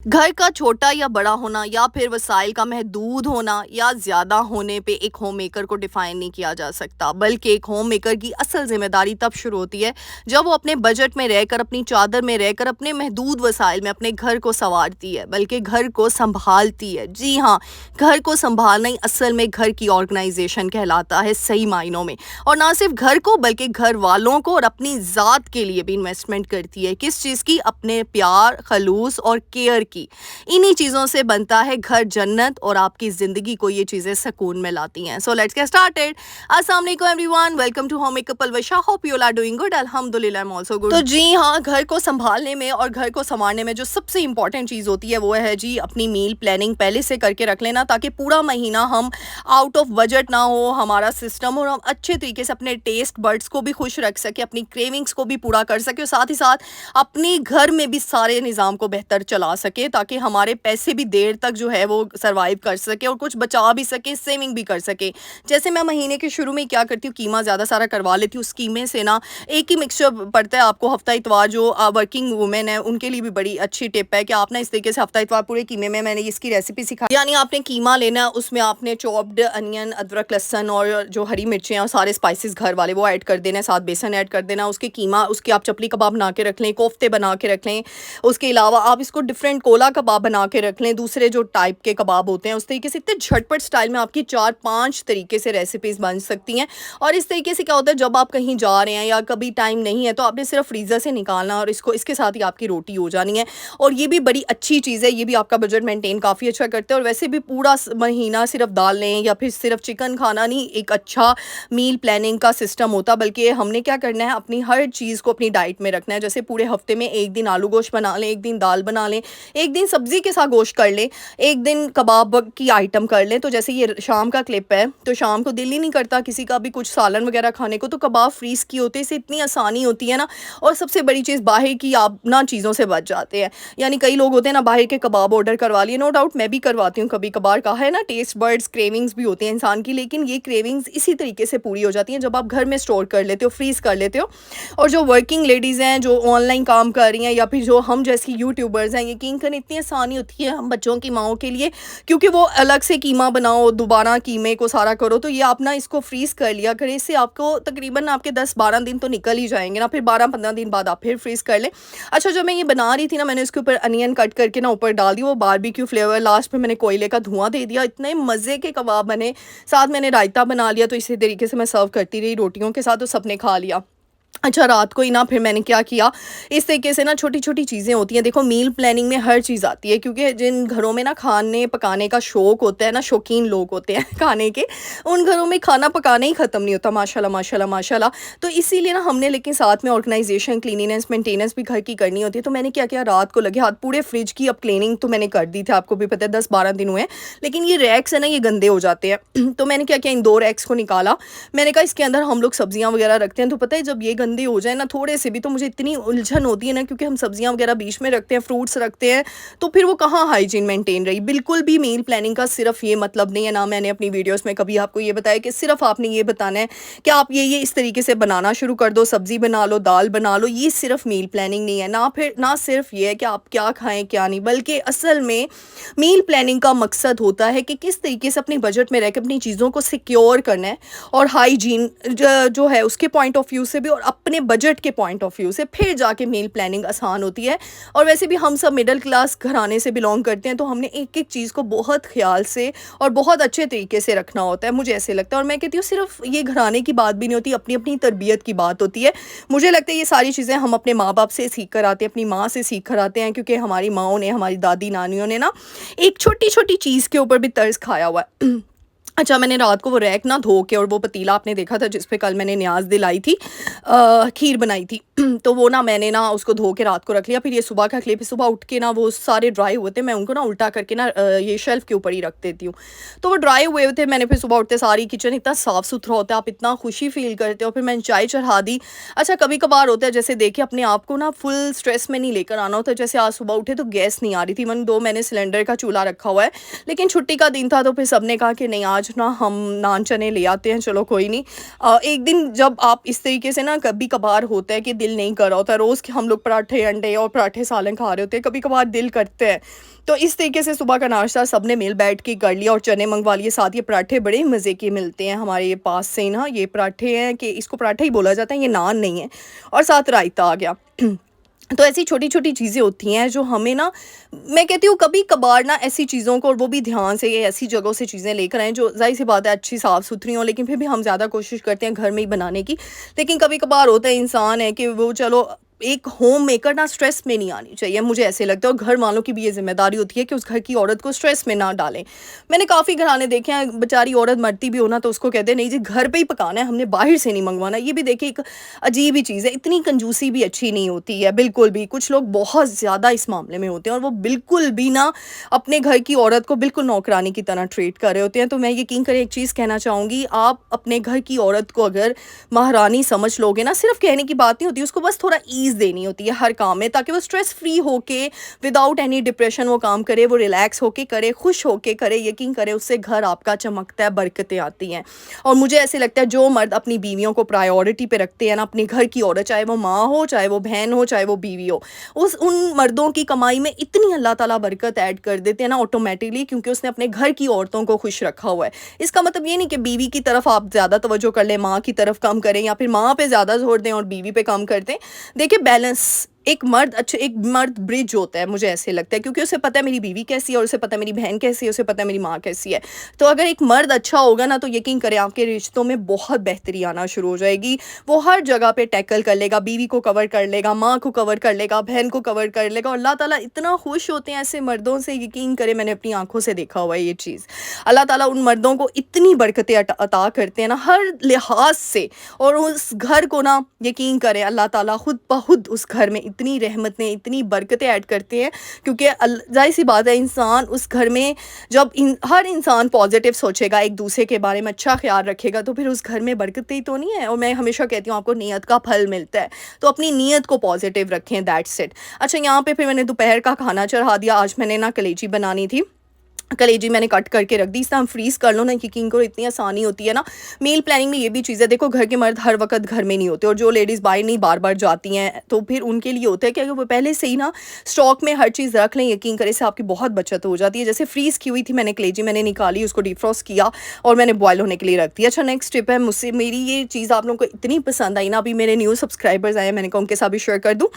घर का छोटा या बड़ा होना या फिर वसाइल का महदूद होना या ज़्यादा होने पे एक होम मेकर को डिफ़ाइन नहीं किया जा सकता, बल्कि एक होम मेकर की असल ज़िम्मेदारी तब शुरू होती है जब वो अपने बजट में रहकर, अपनी चादर में रहकर, अपने महदूद वसाइल में अपने घर को संवारती है, बल्कि घर को संभालती है। जी हाँ, घर को संभालना ही असल में घर की ऑर्गेनाइजेशन कहलाता है सही मायनों में। और ना सिर्फ घर को बल्कि घर वालों को और अपनी ज़ात के लिए भी इन्वेस्टमेंट करती है। किस चीज़ की? अपने प्यार, खलूस और केयर की। इन्हीं चीज़ों से बनता है घर जन्नत और आपकी ज़िंदगी को ये चीज़ें सुकून में लाती हैं। So let's get started. अस्सलाम वालेकुम everyone, welcome to home makeup Alvasha. Hope you are doing good. अल्हम्दुलिल्लाह आई एम आल्सो गुड। तो जी हाँ, घर को संभालने में और घर को संवारने में जो सबसे इंपॉर्टेंट चीज़ होती है वो है जी अपनी मील प्लानिंग पहले से करके रख लेना, ताकि पूरा महीना हम आउट ऑफ बजट ना हो हमारा सिस्टम, और हम अच्छे तरीके से अपने टेस्ट बर्ड्स को भी खुश रख सके, अपनी क्रेविंग्स को भी पूरा कर सके, और साथ ही साथ अपने घर में भी सारे निज़ाम को बेहतर चला सके, ताकि हमारे पैसे भी देर तक जो है वो सर्वाइव कर सके और कुछ बचा भी सके, सेविंग भी कर सके। जैसे मैं महीने के शुरू में क्या करती हूँ, कीमा ज़्यादा सारा करवा लेती हूँ। उस कीमे से ना एक ही मिक्सचर पड़ता है आपको हफ्ता इतवार। जो वर्किंग वुमेन है उनके लिए भी बड़ी अच्छी टिप है कि आप ना इस तरीके से हफ्ता इतवार पूरे कीमे में, मैंने इसकी रेसिपी सिखाई, यानी आपने कीमा लेना है, उसमें आपने चॉप्ड अनियन, अदरक, लहसुन और जो हरी मिर्चें और सारे स्पाइसेस घर वाले वो ऐड कर देना है, साथ बेसन ऐड कर देना। उसके कीमा, उसके आप चपली कबाब बना के रख लें, कोफ्ते बना के रख लें। उसके अलावा आप इसको डिफरेंट कोला कबाब बना के रख लें, दूसरे जो टाइप के कबाब होते हैं उस तरीके से। इतने झटपट स्टाइल में आपकी 4-5 तरीके से रेसिपीज़ बन सकती हैं। और इस तरीके से क्या होता है, जब आप कहीं जा रहे हैं या कभी टाइम नहीं है तो आपने सिर्फ फ्रीज़र से निकालना और इसको इसके साथ ही आपकी रोटी हो जानी है। और ये भी बड़ी अच्छी चीज़ है, ये भी आपका बजट मेंटेन काफ़ी अच्छा करते हैं। और वैसे भी पूरा महीना सिर्फ दाल लें या फिर सिर्फ चिकन खाना नहीं एक अच्छा मील प्लानिंग का सिस्टम होता, बल्कि हमने क्या करना है, अपनी हर चीज़ को अपनी डाइट में रखना है। जैसे पूरे हफ्ते में एक दिन आलू गोश्त बना लें, एक दिन दाल बना लें, एक दिन सब्ज़ी के साथ गोश्त कर लें, एक दिन कबाब की आइटम कर लें। तो जैसे ये शाम का क्लिप है, तो शाम को दिल ही नहीं करता किसी का भी कुछ सालन वगैरह खाने को, तो कबाब फ्रीज़ की होते हैं, इससे इतनी आसानी होती है ना। और सबसे बड़ी चीज़, बाहर की आप ना चीज़ों से बच जाते हैं। यानी कई लोग होते हैं ना, बाहर के कबाब ऑर्डर करवा लिए, नो डाउट मैं भी करवाती हूँ कभी कभार, कहा है ना, टेस्ट बर्ड्स क्रेविंग्स भी होती हैं इंसान की, लेकिन ये क्रेविंग्स इसी तरीके से पूरी हो जाती हैं जब आप घर में स्टोर कर लेते हो, फ्रीज़ कर लेते हो। और जो वर्किंग लेडीज़ हैं, जो ऑनलाइन काम कर रही हैं, या फिर जो हम जैसी यूट्यूबर्स हैं, यकीन करें इतनी आसानी होती है हम बच्चों की माओं के लिए, क्योंकि वो अलग से कीमा बनाओ, दोबारा कीमे को सारा करो। तो ये आप ना इसको फ्रीज़ कर लिया करें, इससे आपको तकरीबन आपके 10-12 दिन तो निकल ही जाएंगे ना, फिर 12-15 दिन बाद आप फिर फ्रीज़ कर लें। अच्छा, जब मैं ये बना रही थी ना, मैंने इसके ऊपर अनियन कट करके ना ऊपर डाल दी, वो बारबेक्यू फ्लेवर, लास्ट में मैंने कोयले का धुआं दे दिया, इतने मज़े के कबाब बने। साथ मैंने रायता बना लिया, तो इसी तरीके से मैं सर्व करती रही रोटियों के साथ, तो सबने खा लिया। अच्छा, रात को ही ना फिर मैंने क्या किया, इस तरीके से ना छोटी-छोटी चीज़ें होती हैं। देखो, मील प्लानिंग में हर चीज़ आती है, क्योंकि जिन घरों में ना खाने पकाने का शौक होता है ना, शौकीन लोग होते हैं खाने के, उन घरों में खाना पकाना ही ख़त्म नहीं होता, माशाल्लाह माशाल्लाह माशाल्लाह। तो इसीलिए ना हमने, लेकिन साथ में ऑर्गेनाइजेशन, क्लीनिनेस, मेंटेनेंस भी घर की करनी होती है। तो मैंने क्या किया, रात को लगे हाथ पूरे फ्रिज की अब क्लीनिंग तो मैंने कर दी थी, आपको भी पता है 10-12 दिन हुए हैं, लेकिन ये रैक्स है ना, ये गंदे हो जाते हैं। तो मैंने क्या किया, इन 2 रैक्स को निकाला। मैंने कहा इसके अंदर हम लोग सब्जियाँ वगैरह रखते हैं, तो पता है जब ये गंदे हो जाए ना थोड़े से भी, तो मुझे इतनी उलझन होती है ना, क्योंकि हम सब्जियां वगैरह बीच में रखते हैं, फ्रूट्स रखते हैं, तो फिर वो कहाँ हाइजीन मेंटेन रही। बिल्कुल भी मील प्लानिंग का सिर्फ ये मतलब नहीं है, ना मैंने अपनी वीडियोस में कभी आपको ये बताया कि सिर्फ आपने ये बताना है कि आप ये इस तरीके से बनाना शुरू कर दो, सब्जी बना लो, दाल बना लो। ये सिर्फ मील प्लानिंग नहीं है, ना फिर ना सिर्फ ये है कि आप क्या खाएं क्या नहीं, बल्कि असल में मील प्लानिंग का मकसद होता है कि किस तरीके से अपने बजट में रहकर अपनी चीज़ों को सिक्योर करना है, और हाइजीन जो है उसके पॉइंट ऑफ व्यू से भी, और अपने बजट के पॉइंट ऑफ व्यू से फिर जाके मील प्लानिंग आसान होती है। और वैसे भी हम सब मिडिल क्लास घराने से बिलोंग करते हैं, तो हमने एक-एक चीज़ को बहुत ख्याल से और बहुत अच्छे तरीके से रखना होता है, मुझे ऐसे लगता है। और मैं कहती हूँ सिर्फ ये घराने की बात भी नहीं होती, अपनी-अपनी तरबियत की बात होती है। मुझे लगता है ये सारी चीज़ें हम अपने माँ-बाप से सीख कर आते हैं, अपनी माँ से सीख कर आते हैं, क्योंकि हमारी माँओं ने, हमारी दादी नानियों ने ना एक छोटी-छोटी चीज़ के ऊपर भी तर्ज़ खाया हुआ है। अच्छा, मैंने रात को वो रैक ना धो के, और वो पतीला आपने देखा था जिस पे कल मैंने न्याज़ दिलाई थी, खीर बनाई थी, तो वो ना मैंने ना उसको धो के रात को रख लिया। फिर ये सुबह का क्लिप, सुबह उठ के ना वो सारे ड्राई हुए थे, मैं उनको ना उल्टा करके ना ये शेल्फ़ के ऊपर ही रख देती हूँ। तो वो ड्राई हुए थे, मैंने फिर सुबह उठते सारी किचन इतना साफ़ सुथरा होता है, आप इतना खुशी फ़ील करते हो। फिर मैंने चाय चढ़ा दी। अच्छा, कभी-कभार होता है, जैसे देखिए अपने आप को ना फुल स्ट्रेस में नहीं लेकर आना होता। जैसे आज सुबह उठे तो गैस नहीं आ रही थी, 1-2 मैंने सिलेंडर का चूल्हा रखा हुआ है, लेकिन छुट्टी का दिन था, तो फिर सबने कहा कि नहीं, आज आज ना हम नान चने ले आते हैं, चलो कोई नहीं। एक दिन जब आप इस तरीके से ना, कभी कभार होता है कि दिल नहीं कर रहा होता, रोज़ के हम लोग पराठे अंडे और पराठे सालन खा रहे होते हैं, कभी कभार दिल करते हैं। तो इस तरीके से सुबह का नाश्ता सबने मिल बैठ के कर लिया और चने मंगवा लिए, साथ ये पराठे बड़े मज़े के मिलते हैं हमारे ये पास से ही ना, ये पराठे हैं कि इसको पराठा ही बोला जाता है, ये नान नहीं है, और साथ रायता आ गया। तो ऐसी छोटी-छोटी चीज़ें होती हैं जो हमें ना, मैं कहती हूँ कभी कभार ना ऐसी चीज़ों को, और वो भी ध्यान से, ये ऐसी जगहों से चीज़ें लेकर आएँ जो ज़ाहिर-सी बात है अच्छी साफ़-सुथरी हों, लेकिन फिर भी हम ज़्यादा कोशिश करते हैं घर में ही बनाने की। लेकिन कभी कभार होता है, इंसान है कि वो, चलो एक होम मेकर ना स्ट्रेस में नहीं आनी चाहिए, मुझे ऐसे लगता है, और घर वालों की भी ये ज़िम्मेदारी होती है कि उस घर की औरत को स्ट्रेस में ना डालें। मैंने काफ़ी घराने देखे हैं, बेचारी औरत मरती भी हो ना तो उसको कहते हैं नहीं जी घर पे ही पकाना है, हमने बाहर से नहीं मंगवाना। ये भी देखिए एक अजीब ही चीज़ है, इतनी कंजूसी भी अच्छी नहीं होती है बिल्कुल भी। कुछ लोग बहुत ज़्यादा इस मामले में होते हैं और वो बिल्कुल भी ना अपने घर की औरत को बिल्कुल नौकरानी की तरह ट्रीट कर रहे होते हैं। तो मैं यकीन करें एक चीज़ कहना चाहूँगी, आप अपने घर की औरत को अगर महारानी समझ लोगे ना, सिर्फ कहने की बात नहीं होती, उसको बस थोड़ा ईज़ देनी होती है हर काम में, ताकि वो स्ट्रेस फ्री होके, विदाउट एनी डिप्रेशन वो काम करे, वो रिलैक्स होके करे, खुश होके करे। यकीन करें उससे घर आपका चमकता है, बरकतें आती हैं। और मुझे ऐसे लगता है जो मर्द अपनी बीवियों को प्रायोरिटी पे रखते हैं ना, अपने घर की औरत, चाहे वो माँ हो, चाहे वो बहन हो, चाहे वो बीवी हो, उन मर्दों की कमाई में इतनी अल्लाह ताला बरकत ऐड कर देते हैं ना ऑटोमेटिकली, क्योंकि उसने अपने घर की औरतों को खुश रखा हुआ है। इसका मतलब ये नहीं कि बीवी की तरफ आप ज़्यादा तवज्जो कर लें, माँ की तरफ कम करें, या फिर माँ पे ज़्यादा जोर दें और बीवी पे कम कर दें। देखिए बैलेंस, एक मर्द ब्रिज होता है, मुझे ऐसे लगता है, क्योंकि उसे पता है मेरी बीवी कैसी है, और उसे पता है मेरी बहन कैसी है, उसे पता है मेरी माँ कैसी है। तो अगर एक मर्द अच्छा होगा ना, तो यकीन करें आपके रिश्तों में बहुत बेहतरी आना शुरू हो जाएगी। वो हर जगह पे टैकल कर लेगा, बीवी को कवर कर लेगा, माँ को कवर कर लेगा, बहन को कवर कर लेगा, और अल्लाह ताला इतना खुश होते हैं ऐसे मर्दों से, यकीन करें मैंने अपनी आंखों से देखा हुआ है ये चीज़। अल्लाह ताला उन मर्दों को इतनी बरकतें अता करते हैं ना हर लिहाज से, और उस घर को ना, यकीन करें अल्लाह ताला खुद ब खुद उस घर में इतनी रहमतें, इतनी बरकतें ऐड करते हैं, क्योंकि ज़ाहिर सी बात है, इंसान उस घर में जब हर इंसान पॉजिटिव सोचेगा, एक दूसरे के बारे में अच्छा ख्याल रखेगा, तो फिर उस घर में बरकतें ही तो नहीं है। और मैं हमेशा कहती हूँ आपको नीयत का फल मिलता है, तो अपनी नीयत को पॉजिटिव रखें, दैट्स इट। अच्छा, यहाँ पे फिर मैंने दोपहर का खाना चढ़ा दिया। आज मैंने ना कलेजी बनानी थी, कलेजी मैंने कट करके रख दी। इस तरह हम फ्रीज़ कर लो ना, यकीन करो इतनी आसानी होती है ना। मील प्लानिंग में ये भी चीज़ है, देखो घर के मर्द हर वक्त घर में नहीं होते, और जो लेडीज़ बाहर नहीं बार बार जाती हैं, तो फिर उनके लिए होता है कि अगर वो पहले से ही ना स्टॉक में हर चीज़ रख लें, यकीन करें इससे आपकी बहुत बचत हो जाती है। जैसे फ्रीज़ की हुई थी मैंने कलेजी, मैंने निकाली, उसको डीफ्रॉस्ट किया और मैंने बॉयल होने के लिए रख दिया। अच्छा, नेक्स्ट टिप है, मुझसे मेरी ये चीज़ आप लोगों को इतनी पसंद आई ना, अभी मेरे न्यू सब्सक्राइबर्स आए, मैंने कहा उनके साथ भी शेयर कर दूँ।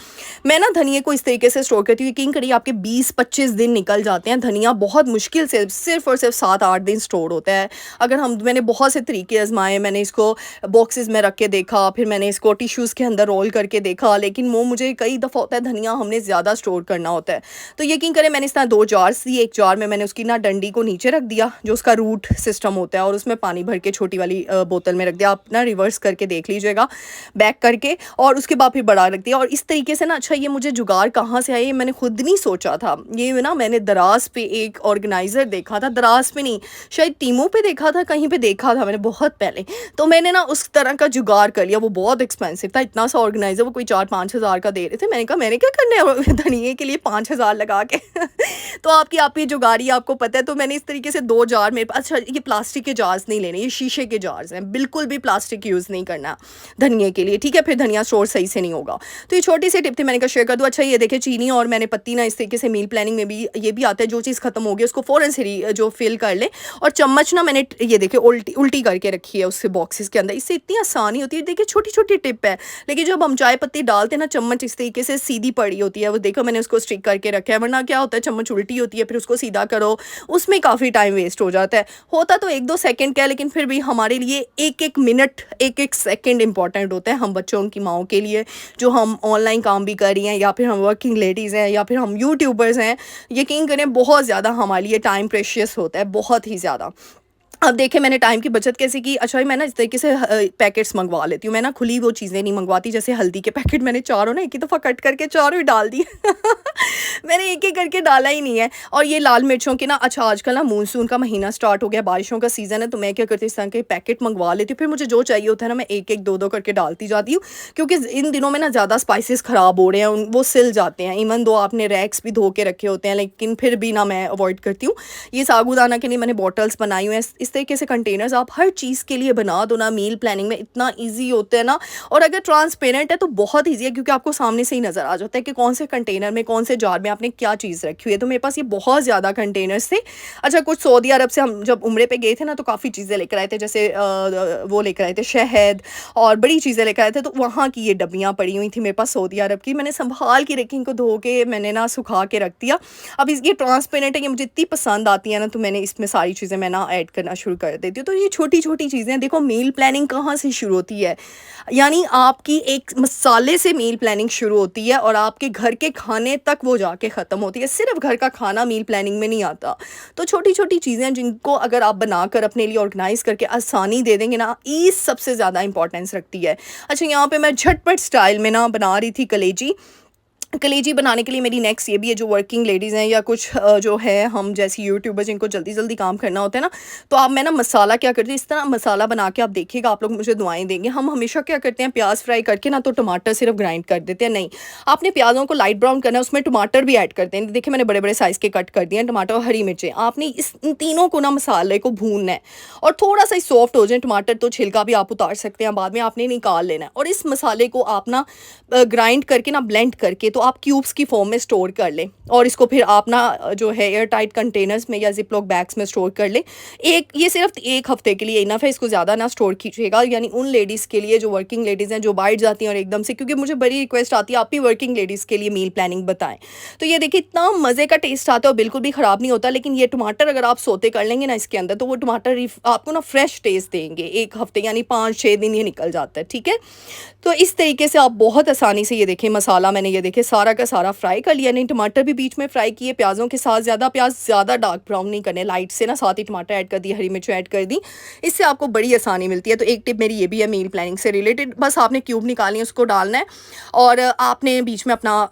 मैं ना धनिया को इस तरीके से स्टोर करती हूँ, यकीन करिए आपके 20-25 दिन निकल जाते हैं। धनिया बहुत मुश्किल से सिर्फ और सिर्फ 7-8 दिन स्टोर होता है। अगर मैंने बहुत से तरीके आजमाए, मैंने इसको बॉक्सेस में रख के देखा, फिर मैंने इसको टिश्यूज़ के अंदर रोल करके देखा, लेकिन वो मुझे कई दफ़ा होता है धनिया हमने ज़्यादा स्टोर करना होता है। तो यकीन करें मैंने इस तरह 2 जार्स ली, एक जार में मैंने उसकी ना डंडी को नीचे रख दिया, जो उसका रूट सिस्टम होता है, और उसमें पानी भर के छोटी वाली बोतल में रख दिया। आप ना रिवर्स करके देख लीजिएगा, बैक करके, और उसके बाद फिर बड़ा रख दिया। और इस तरीके से ना, अच्छा ये मुझे जुगाड़ कहाँ से आई, मैंने खुद नहीं सोचा था। ये ना मैंने दराज पे एक ऑर्गेनाइज़र देखा था, दराज पे नहीं, शायद टीमों पे देखा था, कहीं पे देखा था मैंने बहुत पहले। तो मैंने ना उस तरह का जुगाड़ कर लिया। वो बहुत एक्सपेंसिव था, इतना सा ऑर्गेनाइज़र वो कोई 4-5 हज़ार का दे रहे थे। मैंने कहा मैंने क्या करना है धनिए के लिए 5 हज़ार लगा के तो आप ही जुगाड़ी, आपको पता है। तो मैंने इस तरीके से 2 जार मेरे पास, अच्छा ये प्लास्टिक के जार्स नहीं लेने, ये शीशे के जार्स हैं, बिल्कुल भी प्लास्टिक यूज़ नहीं करना धनिए के लिए, ठीक है, फिर धनिया स्टोर सही से नहीं होगा। तो ये छोटी सी टिप थी, मैंने कहा शेयर कर दूँ। अच्छा, ये देखिए चीनी और मैंने पत्ती ना इस तरीके से मील प्लानिंग में भी ये भी आता है, जो चीज़ खत्म हो गई उसको फ़ौरन से जो फिल कर ले। और चम्मच ना मैंने ये देखिए उल्टी करके रखी है उससे बॉक्सेस के अंदर, इससे इतनी आसानी होती है। देखिए छोटी छोटी टिप है, लेकिन जब हम चाय पत्ती डालते हैं ना, चम्मच इस तरीके से सीधी पड़ी होती है, वो देखो मैंने उसको स्टिक करके रखा है, वरना क्या होता है चम्मच उल्टी होती है, फिर उसको सीधा करो, उसमें काफ़ी टाइम वेस्ट हो जाता है। होता तो 1-2 सेकंड का, लेकिन फिर भी हमारे लिए एक मिनट 1 सेकंड इंपॉर्टेंट होता है, हम बच्चों की माओं के लिए, जो हम ऑनलाइन काम भी कर रही हैं, या फिर हम वर्किंग लेडीज़ हैं, या फिर हम यूट्यूबर्स हैं। यकीन करें बहुत ज़्यादा हमारे लिए टाइम प्रेशियस होता है, बहुत ही ज़्यादा। अब देखिए मैंने टाइम की बचत कैसे की। अच्छा, मैं ना इस तरीके से पैकेट्स मंगवा लेती हूँ। मैं ना खुली वो चीज़ें नहीं मंगवाती, जैसे हल्दी के पैकेट मैंने चारों ना एक ही दफ़ा कट करके चारों ही डाल दिए मैंने एक एक करके डाला ही नहीं है। और ये लाल मिर्चों के ना, अच्छा आजकल ना मानसून का महीना स्टार्ट हो गया, बारिशों का सीज़न है, तो मैं क्या करती हूँ इस तरह के पैकेट मंगवा लेती हूँ। फिर मुझे जो चाहिए होता है ना, मैं एक एक 2-2 करके डालती जाती हूँ, क्योंकि इन दिनों में ना ज़्यादा स्पाइसेस ख़राब हो रहे हैं, वो सिल जाते हैं। इवन दो आपने रैक्स भी धो के रखे होते हैं, लेकिन फिर भी ना मैं अवॉइड करती हूँ। ये साबूदाना के लिए मैंने बॉटल्स बनाई हुई हैं, इस इस तरीके से कंटेनर्स आप हर चीज़ के लिए बना दो ना, मील प्लानिंग में इतना ईजी होता है ना। और अगर ट्रांसपेरेंट है तो बहुत ईजी है, क्योंकि आपको सामने से ही नज़र आ जाता है कि कौन से कंटेनर में, कौन से जार में आपने क्या चीज़ रखी हुई है। तो मेरे पास ये बहुत ज़्यादा कंटेनर्स थे। अच्छा, कुछ सऊदी अरब से हम जब उम्रे पे गए थे ना, तो काफ़ी चीज़ें लेकर आए थे, जैसे वो लेकर आए थे शहद और बड़ी चीज़ें लेकर आए थे। तो वहाँ की ये डब्बियाँ पड़ी हुई थी मेरे पास सऊदी अरब की, मैंने संभाल के रखी, इनको धो के मैंने ना सुखा के रख दिया। अब ये ट्रांसपेरेंट है, ये मुझे इतनी पसंद आती है ना, तो मैंने इसमें सारी चीज़ें मैं ना ऐड करना शुरू कर देती हूँ। तो ये छोटी छोटी चीज़ें, देखो मील प्लानिंग कहाँ से शुरू होती है, यानी आपकी एक मसाले से मील प्लानिंग शुरू होती है और आपके घर के खाने तक वो जाके ख़त्म होती है। सिर्फ घर का खाना मील प्लानिंग में नहीं आता। तो छोटी छोटी चीज़ें जिनको अगर आप बनाकर अपने लिए ऑर्गेनाइज़ करके आसानी दे देंगे ना, ईज़ सबसे ज़्यादा इंपॉर्टेंस रखती है। अच्छा, यहाँ पे मैं झटपट स्टाइल में ना बना रही थी कलेजी। कलेजी बनाने के लिए मेरी नेक्स्ट ये भी है, जो वर्किंग लेडीज़ हैं या कुछ जो है हम जैसी यूट्यूबर जिनको जल्दी जल्दी काम करना होता है ना, तो आप मैं ना मसाला क्या करती हूँ, इस तरह मसाला बना के आप देखिएगा, आप लोग मुझे दुआएं देंगे। हम हमेशा क्या करते हैं, प्याज फ्राई करके ना तो टमाटर सिर्फ ग्राइंड कर देते हैं। नहीं, आपने प्याज़ों को लाइट ब्राउन करना है, उसमें टमाटर भी ऐड करते हैं। देखिए मैंने बड़े बड़े साइज़ के कट कर दिए हैं टमाटर और हरी मिर्चें। आपने इन तीनों को ना मसाले को भूनना है और थोड़ा सा सॉफ्ट हो जाए टमाटर, तो छिलका भी आप उतार सकते हैं, बाद में आपने निकाल लेना है। और इस मसाले को आप ना ग्राइंड करके ना ब्लेंड करके तो आप क्यूब्स की फॉर्म में स्टोर कर लें और इसको फिर आप ना जो है एयर टाइट कंटेनर्स में या जिपलॉक बैग्स में स्टोर कर लें। ये सिर्फ 1 हफ्ते के लिए इनफ है, इसको ज़्यादा ना स्टोर कीजिएगा। यानी उन लेडीज़ के लिए जो वर्किंग लेडीज़ हैं, जो बाहर जाती हैं और एकदम से, क्योंकि मुझे बड़ी रिक्वेस्ट आती है आप भी वर्किंग लेडीज़ के लिए मील प्लानिंग बताएं। तो ये देखिए इतना मज़े का टेस्ट आता है और बिल्कुल भी ख़राब नहीं होता। लेकिन ये टमाटर अगर आप सोते कर लेंगे ना इसके अंदर, तो वो टमाटर आपको ना फ्रेश टेस्ट देंगे। 1 हफ्ते यानी 5-6 दिन ये निकल जाता है, ठीक है। तो इस तरीके से आप बहुत आसानी से, ये देखें मसाला मैंने ये देखें सारा का सारा फ्राई कर लिया। नहीं, टमाटर भी बीच में फ्राई किए प्याज़ों के साथ, प्याज ज़्यादा डार्क ब्राउन नहीं करने, लाइट से ना, साथ ही टमाटर ऐड कर दी, हरी मिर्च ऐड कर दी। इससे आपको बड़ी आसानी मिलती है। तो एक टिप मेरी ये भी है मील प्लानिंग से रिलेटेड, बस आपने क्यूब निकालनी है, उसको डालना है और आपने बीच में अपना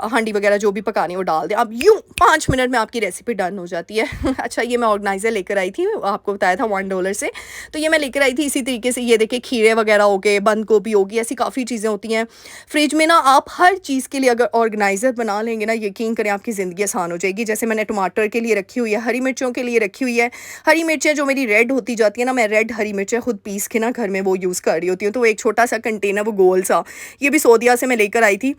हांडी वगैरह जो भी पकानी है वो डाल दें। अब यूँ 5 मिनट में आपकी रेसिपी डन हो जाती है। अच्छा, ये मैं ऑर्गेनाइज़र लेकर आई थी, आपको बताया था $1 से, तो ये मैं लेकर आई थी इसी तरीके से। ये देखिए खीरे वगैरह हो गए, बंद गोभी होगी, ऐसी काफ़ी चीज़ें होती हैं फ्रिज में ना। आप हर चीज़ के लिए अगर ऑर्गेनाइज़र बना लेंगे ना, यकीन करें आपकी ज़िंदगी आसान हो जाएगी। जैसे मैंने टमाटर के लिए रखी हुई है, हरी मिर्चों के लिए रखी हुई है। हरी मिर्चें जो मेरी रेड होती जाती है ना, मैं रेड हरी मिर्चें खुद पीस के ना घर में वो यूज़ कर रही होती हूँ। तो एक छोटा सा कंटेनर, वो गोल सा, ये भी सऊदीया से मैं लेकर आई थी,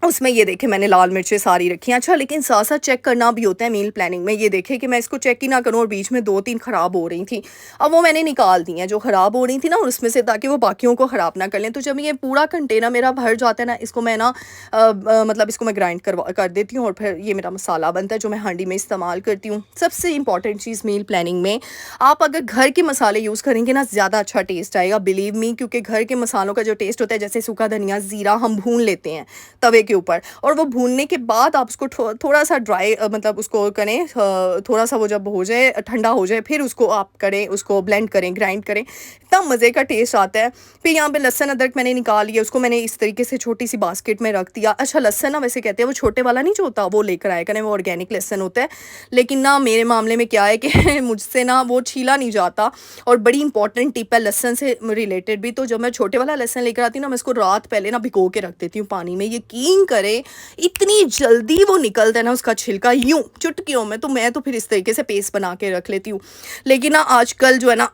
उसमें ये देखें मैंने लाल मिर्चें सारी रखी हैं। अच्छा, लेकिन साथ साथ चेक करना भी होता है मील प्लानिंग में। ये देखें कि मैं इसको चेक ही ना करूं और बीच में 2-3 ख़राब हो रही थी। अब वो मैंने निकाल दी हैं जो ख़राब हो रही थी ना, और उसमें से, ताकि वो बाकियों को ख़राब ना कर लें। तो जब ये पूरा कंटेनर मेरा भर जाता है ना, इसको मैं ना मतलब इसको मैं ग्राइंड कर देती हूँ और फिर ये मेरा मसाला बनता है जो मैं हांडी में इस्तेमाल करती हूँ। सबसे इंपॉर्टेंट चीज़ मील प्लानिंग में, आप अगर घर के मसाले यूज़ करेंगे ना, ज़्यादा अच्छा टेस्ट आएगा, बिलीव मी। क्योंकि घर के मसालों का जो टेस्ट होता है, जैसे सूखा धनिया, ज़ीरा हम भून लेते हैं तवे के ऊपर, और वो भूनने के बाद आप उसको थोड़ा सा ड्राई मतलब उसको करें, थोड़ा सा वो जब हो जाए, ठंडा हो जाए, फिर उसको आप करें, उसको ब्लेंड करें, ग्राइंड करें, इतना मज़े का टेस्ट आता है। फिर यहाँ पे लहसुन अदरक मैंने निकाल लिया, उसको मैंने इस तरीके से छोटी सी बास्केट में रख दिया। अच्छा, लहसुन ना वैसे कहते हैं वो छोटे वाला नहीं जो होता, वो लेकर आया करें, वो ऑर्गेनिक लहसुन होता है। लेकिन ना मेरे मामले में क्या है कि मुझसे ना वो छीला नहीं जाता। और बड़ी इंपॉर्टेंट टिप है लहसुन से रिलेटेड भी, तो जब मैं छोटे वाला लहसुन लेकर आती हूँ ना, मैं इसको रात पहले ना भिगो के रख देती हूँ पानी में। यकीन करें इतनी जल्दी वो निकलता है ना उसका छिलका, यूं चुटकियों में। तो मैं तो फिर इस तरीके से पेस्ट बना के रख लेती हूँ। लेकिन ना आजकल जो है ना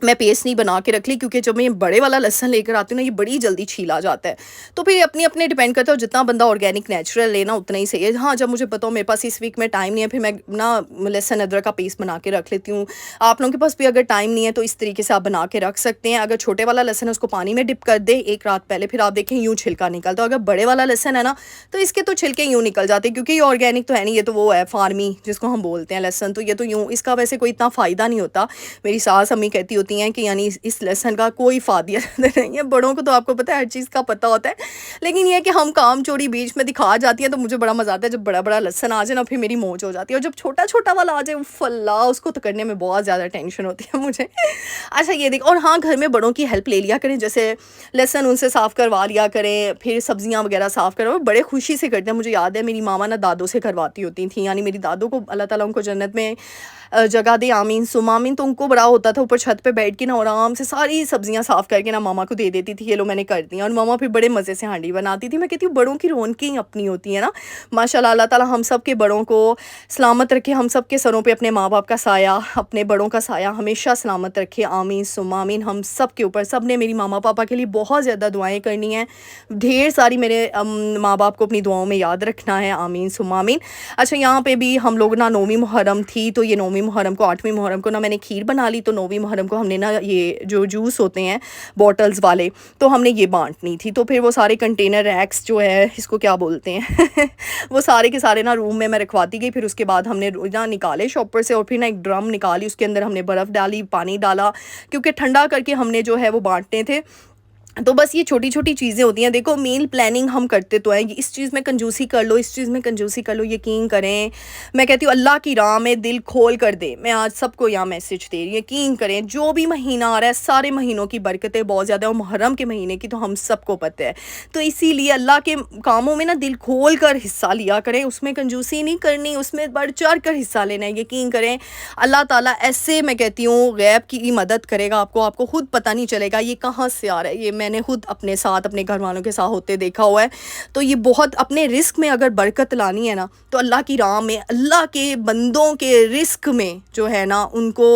मैं पेस्ट नहीं बना के रख ली, क्योंकि जब मैं बड़े वाला लहसुन लेकर आती हूँ ना, ये बड़ी जल्दी छीला जाता है। तो फिर अपने अपने डिपेंड करता है, जितना बंदा ऑर्गेनिक नेचुरल लेना उतना ही सही है। हाँ, जब मुझे पता हो मेरे पास इस वीक में टाइम नहीं है, फिर मैं ना लहसुन अदरक का पेस्ट बना के रख लेती हूँ। आप लोगों के पास भी अगर टाइम नहीं है तो इस तरीके से आप बना के रख सकते हैं। अगर छोटे वाला लहसुन है उसको पानी में डिप कर दे 1 रात पहले, फिर आप देखें यूँ छिलका निकलता है। अगर बड़े वाला लहसुन है ना, तो इसके तो छिलके यूँ निकल जाते हैं, क्योंकि ये ऑर्गेनिक तो है नहीं, ये तो वो है फार्मी जिसको हम बोलते हैं लहसुन। तो ये तो यूँ, इसका वैसे कोई इतना फ़ायदा नहीं होता। मेरी सास अम्मी कहती होती हैं कि यानी इस लहसुन का कोई फ़ायदा नहीं है। बड़ों को तो आपको पता है हर चीज़ का पता होता है, लेकिन ये कि हम काम चोरी बीच में दिखा जाती हैं। तो मुझे बड़ा मज़ा आता है जब बड़ा बड़ा लहसुन आ जाए ना, फिर मेरी मौज हो जाती है। और जब छोटा छोटा वाला आ जाए, फल्ला, उसको तो करने में बहुत ज़्यादा टेंशन होती है मुझे। अच्छा, ये देख, और हाँ, घर में बड़ों की हेल्प ले लिया करें, जैसे लहसुन उनसे साफ़ करवा लिया करें, फिर सब्जियाँ वगैरह साफ़ करवा, बड़े खुशी से करते हैं। मुझे याद है मेरी मामा ना दादों से करवाती होती थी, यानी मेरी दादों को अल्लाह ताला उनको जन्नत में जगह दे, आमीन सुम आमीन। तो उनको बड़ा होता था ऊपर छत पे बैठ के ना आराम से सारी सब्जियां साफ़ करके ना मामा को दे देती थी, ये लो मैंने कर दिया। और मामा फिर बड़े मज़े से हांडी बनाती थी। मैं कहती हूँ बड़ों की रौनकें ही अपनी होती है ना। माशाल्लाह, अल्लाह ताला हम सब के बड़ों को सलामत रखे, हम सब के सरों पे अपने माँ बाप का साया, अपने बड़ों का साया हमेशा सलामत रखे। आमीन सुम्मा आमीन। हम सब के ऊपर, सब ने मेरी मामा पापा के लिए बहुत ज़्यादा दुआएं करनी हैं, ढेर सारी मेरे माँ बाप को अपनी दुआओं में याद रखना है। आमीन सुम्मा आमीन। अच्छा, यहाँ पे भी हम लोग ना 9वीं मुहर्रम थी, तो ये 9वीं मुहर्रम को 8वीं मुहर्रम को ना मैंने खीर बना ली, तो 9वीं मुहर्रम को हमने ना ये जो जूस होते हैं बॉटल्स वाले, तो हमने ये बांटनी थी। तो फिर वो सारे कंटेनर रैक्स जो है, इसको क्या बोलते हैं वो सारे के सारे ना रूम में मैं रखवाती गई। फिर उसके बाद हमने ना निकाले शॉपर से, और फिर ना एक ड्रम निकाली, उसके अंदर हमने बर्फ़ डाली, पानी डाला, क्योंकि ठंडा करके हमने जो है वो बांटने थे। तो बस ये छोटी छोटी चीज़ें होती हैं। देखो, मील प्लानिंग हम करते तो हैं, इस चीज़ में कंजूसी कर लो, इस चीज़ में कंजूसी कर लो, यकीन करें मैं कहती हूँ अल्लाह की राह में दिल खोल कर दे। मैं आज सबको यहाँ मैसेज दे रही हूँ, यकीन करें जो भी महीना आ रहा है सारे महीनों की बरकतें बहुत ज़्यादा, और मुहर्रम के महीने की तो हम सबको पता है। तो इसीलिए अल्लाह के कामों में ना दिल खोल कर हिस्सा लिया करें, उसमें कंजूसी नहीं करनी, उसमें बढ़ चढ़ कर हिस्सा लेना है। यकीन करें अल्लाह ताला ऐसे, मैं कहती हूँ, गैब की मदद करेगा आपको, आपको खुद पता नहीं चलेगा ये कहाँ से आ रहा है। ये मैंने खुद अपने साथ, अपने घर वालों के साथ होते देखा हुआ है। तो ये बहुत, अपने रिस्क में अगर बरकत लानी है ना, तो अल्लाह की राह में, अल्लाह के बंदों के रिस्क में जो है ना, उनको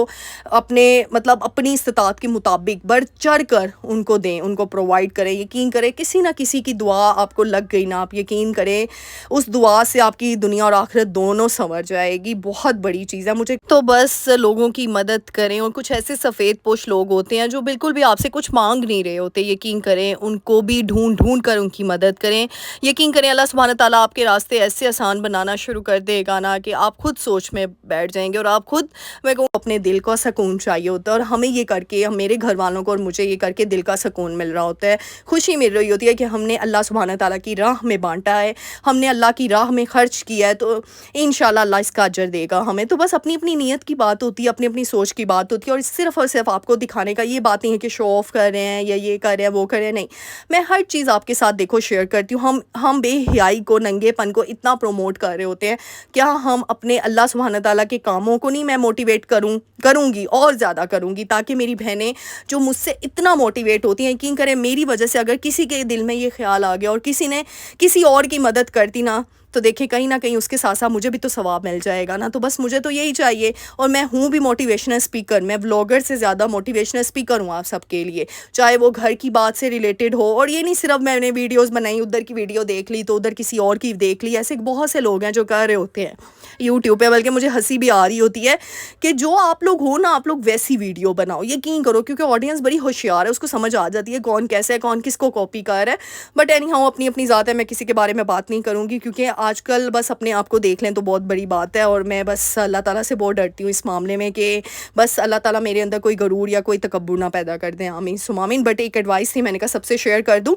अपने मतलब अपनी इस्तात के मुताबिक बढ़ चढ़ कर उनको दें, उनको प्रोवाइड करें। यकीन करें किसी ना किसी की दुआ आपको लग गई ना, आप यकीन करें उस दुआ से आपकी दुनिया और आखिरत दोनों संवर जाएगी। बहुत बड़ी चीज़ है। मुझे तो बस लोगों की मदद करें, और कुछ ऐसे सफ़ेद पोश लोग होते हैं जो बिल्कुल भी आपसे कुछ मांग नहीं रहे होते, यकीन करें उनको भी ढूंढ ढूंढ कर उनकी मदद करें। यकीन करें अल्लाह सुब्हान ताला आपके रास्ते ऐसे आसान बनाना शुरू कर देगा ना, कि आप खुद सोच में बैठ जाएंगे, और आप खुद, मैं कहूँ, अपने दिल का सुकून चाहिए होता है। और हमें ये करके, हम मेरे घर वालों को और मुझे ये करके दिल का सुकून मिल रहा होता है, खुशी मिल रही होती है कि हमने अल्लाह सुब्हान ताला की राह में बांटा है, हमने अल्लाह की राह में खर्च किया है, तो इंशाल्लाह अल्लाह इसका अजर देगा हमें। तो बस अपनी अपनी नीयत की बात होती है, अपनी अपनी सोच की बात होती है, और सिर्फ आपको दिखाने का ये बात नहीं है कि शो ऑफ कर रहे हैं या ये कर रहे हैं वो कर रहे हैं, नहीं। मैं हर चीज़ आपके साथ देखो शेयर करती हूँ। हम बेहयाई को, नंगेपन को इतना प्रमोट कर रहे होते हैं, क्या हम अपने अल्लाह सुब्हान ताला के कामों को नहीं मैं मोटिवेट करूँगी और ज़्यादा करूँगी, ताकि मेरी बहनें जो मुझसे इतना मोटिवेट होती हैं, यकीन करें मेरी वजह से अगर किसी के दिल में ये ख्याल आ गया और किसी ने किसी और की मदद करती ना, तो देखिए कहीं ना कहीं उसके साथ साथ मुझे भी तो सवाब मिल जाएगा ना। तो बस मुझे तो यही चाहिए। और मैं हूँ भी मोटिवेशनल स्पीकर, मैं व्लॉगर से ज़्यादा मोटिवेशनल स्पीकर हूँ आप सबके लिए, चाहे वो घर की बात से रिलेटेड हो। और ये नहीं सिर्फ मैंने वीडियोस बनाई, उधर की वीडियो देख ली तो उधर किसी और की देख ली, ऐसे बहुत से लोग हैं जो कर रहे होते हैं यूट्यूब पे। बल्कि मुझे हंसी भी आ रही होती है कि जो आप लोग हो ना, आप लोग वैसी वीडियो बनाओ, यकीन करो, क्योंकि ऑडियंस बड़ी होशियार है, उसको समझ आ जाती है कौन कैसे है, कौन किसको कॉपी कर रहा है। बट एनी हाउ, अपनी अपनी ज़ात है, मैं किसी के बारे में बात नहीं करूँगी, क्योंकि आजकल बस अपने आप को देख लें तो बहुत बड़ी बात है। और मैं बस अल्लाह ताला से बहुत डरती हूँ इस मामले में, कि बस अल्लाह ताला मेरे अंदर कोई गरूर या कोई तकब्बुर ना पैदा कर दें। आमीन सुम्मा आमीन। बट एक एडवाइस थी, मैंने कहा सबसे शेयर कर दूँ,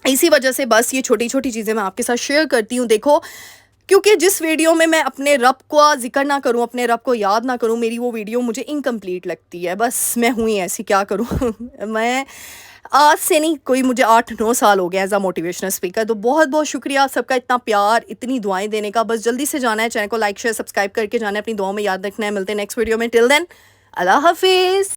इसी वजह से बस ये छोटी छोटी चीज़ें मैं आपके साथ शेयर करती हूँ। देखो, क्योंकि जिस वीडियो में मैं अपने रब का जिक्र ना करूं, अपने रब को याद ना करूं, मेरी वो वीडियो मुझे इनकम्प्लीट लगती है। बस मैं हुई ऐसी, क्या करूं मैं आज से नहीं, कोई मुझे 8-9 साल हो गए एज अ मोटिवेशनल स्पीकर। तो बहुत बहुत शुक्रिया आप सबका, इतना प्यार, इतनी दुआएं देने का। बस जल्दी से जाना है, चैनल को लाइक शेयर सब्सक्राइब करके जाना है, अपनी दुआओं में याद रखना है। मिलते हैं नेक्स्ट वीडियो में। टिल देन, अल्लाह हाफिज़।